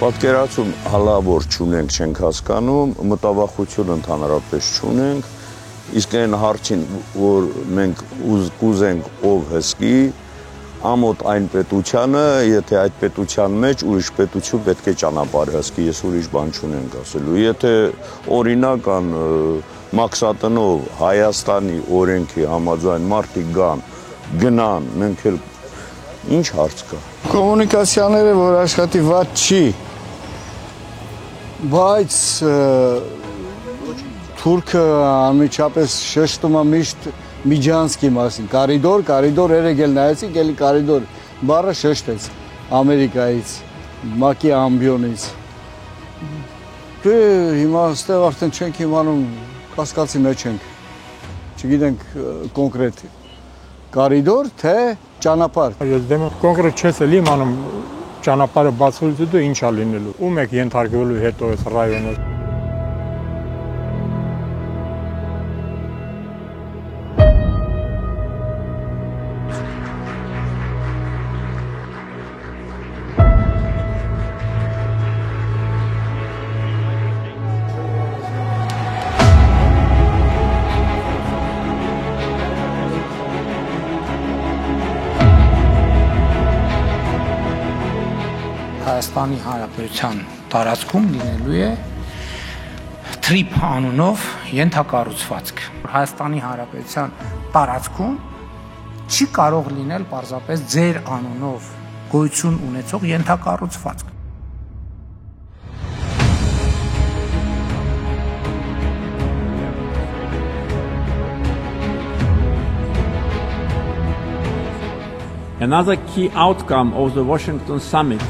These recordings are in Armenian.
Պատկերացում հալավոր չունենք, չենք հասկանում, մտավախություն ընդհանրապես չունենք, իսկ այն հարցին, որ մենք կուզենք ով հսկի, ամոթ այն պետությանը, եթե այդ պետության մեջ ուրիշ պետություն պետք է ճանապարհ հսկի, ես ուրիշ բան չունենք ասելու։ Եթե օրինական մաքսատնով Հայաստանի օրենքի համաձայն մարդիկ գնան, մենք էլ ինչ հարց կա։ Կոմունիկացիաները, որ աշխատի վատ չի, բայց թուրքը անմիջապես շեշտում է միշտ Միջանցքի մասին, կարիդոր, երեկ էլ նայեցիք, էլի կարիդոր բառը շեշտեց Ամերիկայից, ՄԱԿ-ի ամբիոնից։ Դե հիմա այստեղ արդեն չենք իմանում, կասկածի մեջ ենք, չգիտենք կոնկրետ կարիդոր, թե ճանապարհ։ Ես դեմ կոնկրետ չես էլ իմանում ճանապարհը բացվելուց հետո ինչ է լինելու։ Ում եք ենթարկվելու հետո այս ռայոնը։ Հայաստանի Հանրապետության տարածքում լինելու է TRIP անունով ենթակառուցվածք։ Հայաստանի Հանրապետության տարածքում չի կարող լինել պարզապես ձեր անունով գոյություն ունեցող ենթակառուցվածք։ Another key outcome of the Washington summit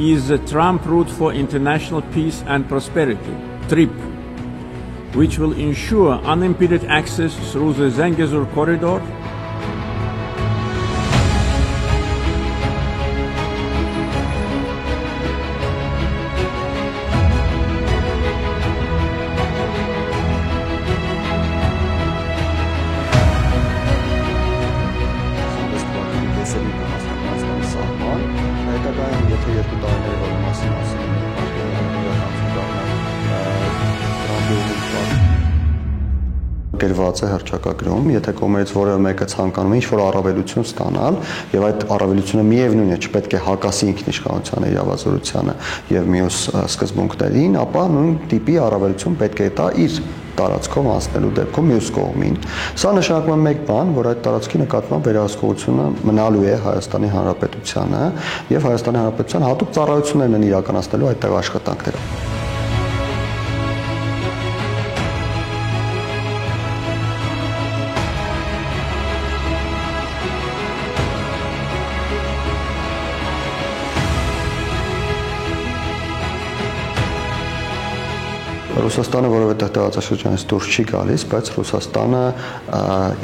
is the Trump Route for International Peace and Prosperity, TRIP, which will ensure unimpeded access through the Zengezur corridor գրված է հռչակագրում, եթե կողմերից որևէ մեկը ցանկանում է ինչ-որ առավելություն ստանալ, եւ այդ առավելությունը միևնույն է, չպետք է հակասի ինքնիշխանությանը, իրավազորությանը եւ մյուս սկզբունքներին, ապա նույն տիպի առավելություն պետք է տա իր տարածքով անցնելու դեպքում մյուս կողմին։ Սա նշանակում է մեկ բան, որ այդ տարածքի նկատմամբ վերահսկողությունը մնալու է Հայաստանի Հանրապետությանը եւ Հայաստանի Հանրապետության հատուկ ծառայություններն են իրականացնելու այդտեղ աշխատանքները։ Ռուսաստանը որովհետև տարածաշրջանից դուրս չի գալիս, բայց Ռուսաստանը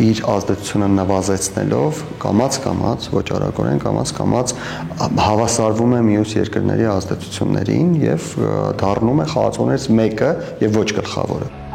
իր ազդեցությունը նվազեցնելով կամաց-կամաց, ոչ արագորեն, կամաց-կամաց հավասարվում է մյուս երկրների ազդեցություններին եւ դառնում է խաղացողներից մեկը եւ ոչ գլխավորը։